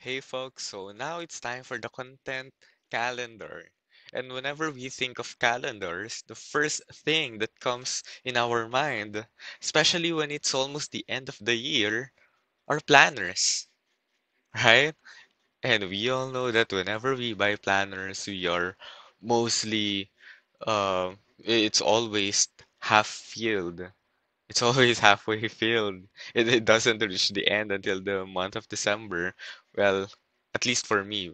Hey folks, so now it's time for the content calendar. And whenever we think of calendars, the first thing that comes in our mind, especially when it's almost the end of the year, are planners, right? And we all know that whenever we buy planners, we are mostly, it's always half filled. It's always halfway filled. It doesn't reach the end until the month of December. Well, at least for me,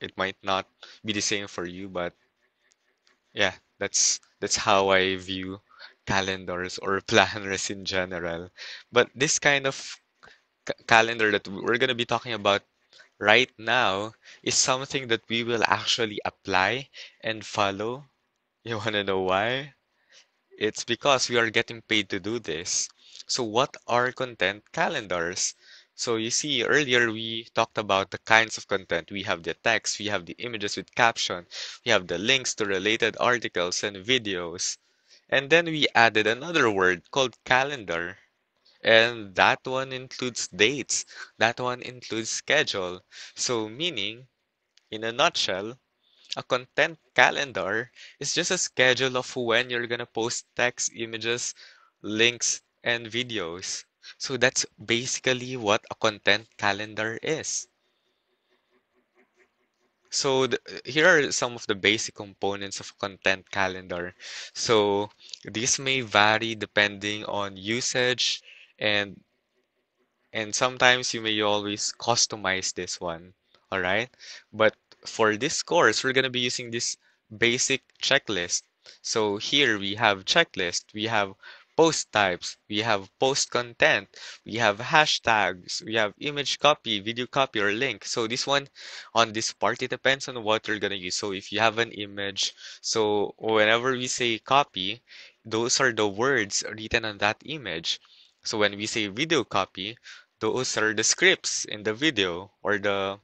it might not be the same for you, but yeah, that's how I view calendars or planners in general. But this kind of calendar that we're gonna be talking about right now is something that we will actually apply and follow. You wanna know why? It's because we are getting paid to do this. So what are content calendars? So you see, earlier we talked about the kinds of content. We have the text, we have the images with caption, we have the links to related articles and videos. And then we added another word called calendar. And that one includes dates. That one includes schedule. So meaning, in a nutshell, a content calendar is just a schedule of when you're gonna post text, images, links, and videos. So that's basically what a content calendar is. So here are some of the basic components of a content calendar. So these may vary depending on usage and sometimes you may always customize this one, all right? But for this course, we're going to be using this basic checklist. So here we have checklist, we have post types, we have post content, we have hashtags, we have image copy, video copy, or link. So this one on this part, it depends on what you're going to use. So if you have an image, so whenever we say copy, those are the words written on that image. So when we say video copy, those are the scripts in the video or the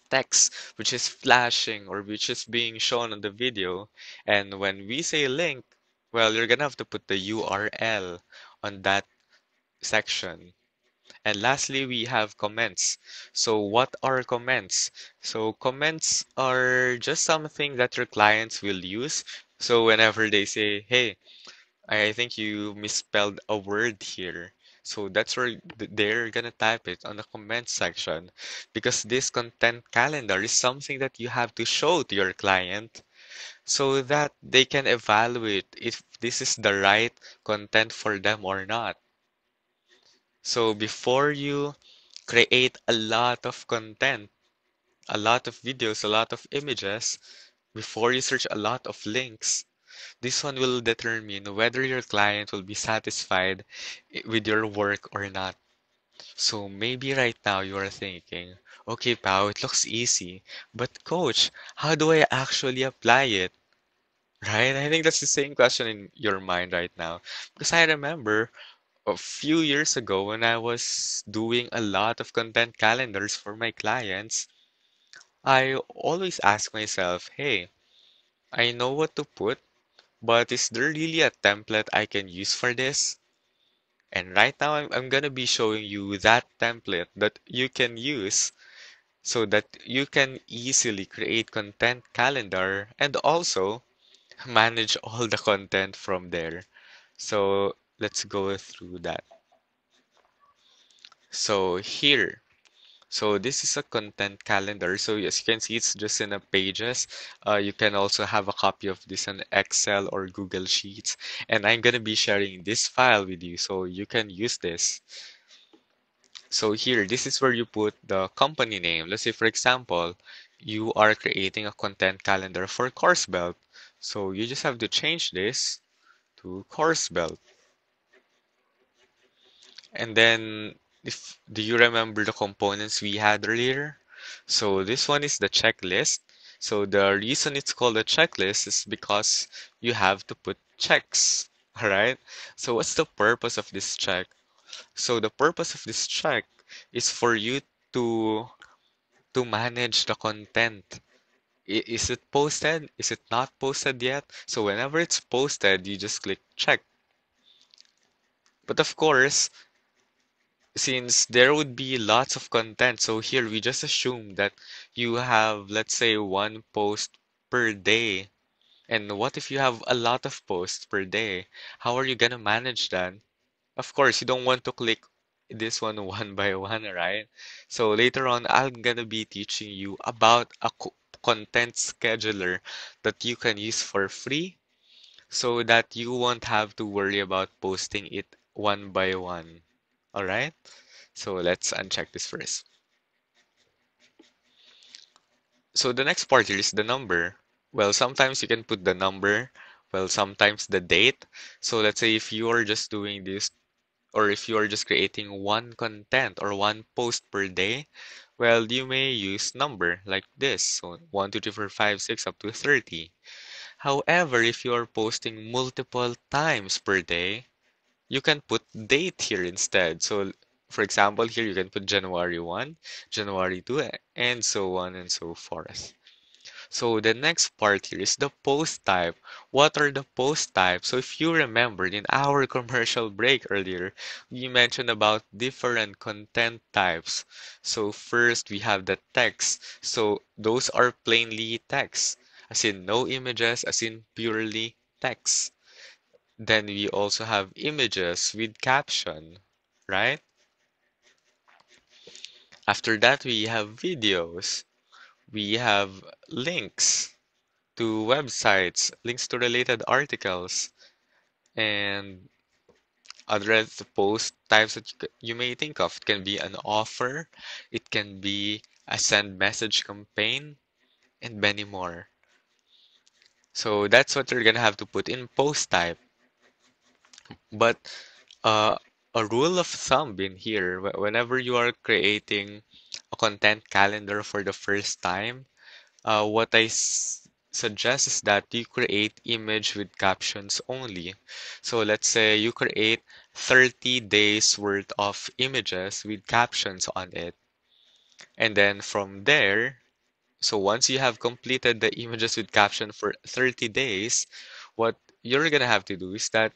text which is flashing or which is being shown on the video. And when we say link, well, you're gonna have to put the URL on that section. And lastly, we have comments. So what are comments? So comments are just something that your clients will use. So whenever they say, hey, I think you misspelled a word here. So that's where they're gonna type it on the comment section because this content calendar is something that you have to show to your client so that they can evaluate if this is the right content for them or not. So before you create a lot of content, a lot of videos, a lot of images, before you search a lot of links, this one will determine whether your client will be satisfied with your work or not. So maybe right now you are thinking, okay, Pao, it looks easy, but coach, how do I actually apply it? Right? I think that's the same question in your mind right now. Because I remember a few years ago when I was doing a lot of content calendars for my clients, I always ask myself, hey, I know what to put, but is there really a template I can use for this? And right now, I'm gonna be showing you that template that you can use so that you can easily create content calendar and also manage all the content from there. So let's go through that. So here, so this is a content calendar. So as you can see, it's just in a pages. You can also have a copy of this in Excel or Google Sheets. And I'm gonna be sharing this file with you so you can use this. So here, this is where you put the company name. Let's say, for example, you are creating a content calendar for Course Belt. So you just have to change this to Course Belt. And then, if do you remember the components we had earlier? So this one is the checklist. So the reason it's called a checklist is because you have to put checks. All right. So what's the purpose of this check? So the purpose of this check is for you to manage the content. Is it posted? Is it not posted yet? So whenever it's posted, you just click check. But of course, since there would be lots of content, so here we just assume that you have, let's say, one post per day. And what if you have a lot of posts per day? How are you gonna manage that? Of course, you don't want to click this one one by one, right? So later on, I'm gonna be teaching you about a content scheduler that you can use for free so that you won't have to worry about posting it one by one. All right? So let's uncheck this first. So the next part here is the number. Well, sometimes you can put the number, well, sometimes the date. So let's say if you are just doing this, or if you are just creating one content or one post per day, well, you may use number like this. So 1, 2, 3, 4, 5, 6 up to 30. However, if you are posting multiple times per day, you can put date here instead. So for example, here you can put January 1, January 2, and so on and so forth. So the next part here is the post type. What are the post types? So if you remembered in our commercial break earlier, we mentioned about different content types. So first we have the text. So those are plainly text, as in no images, as in purely text. Then we also have images with caption, right? After that we have videos. We have links to websites, links to related articles, and other post types that you may think of. It can be an offer, it can be a send message campaign, and many more. So that's what you're gonna have to put in post type. But uh, a rule of thumb in here, whenever you are creating a content calendar for the first time, what I suggest is that you create image with captions only. So let's say you create 30 days worth of images with captions on it. And then from there, so once you have completed the images with caption for 30 days, what you're gonna have to do is that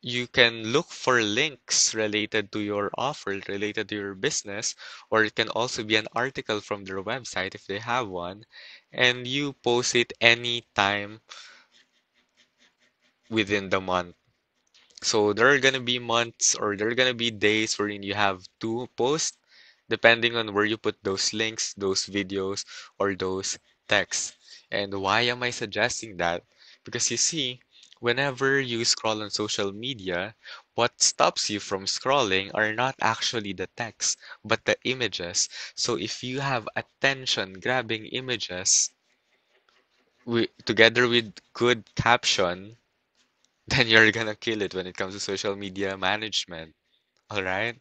you can look for links related to your offer, related to your business, or it can also be an article from their website if they have one, and you post it anytime within the month. So there are gonna be months or there are gonna be days wherein you have two posts, depending on where you put those links, those videos, or those texts. And why am I suggesting that? Because you see, whenever you scroll on social media, what stops you from scrolling are not actually the text, but the images. So if you have attention-grabbing images together with good caption, then you're gonna kill it when it comes to social media management. All right?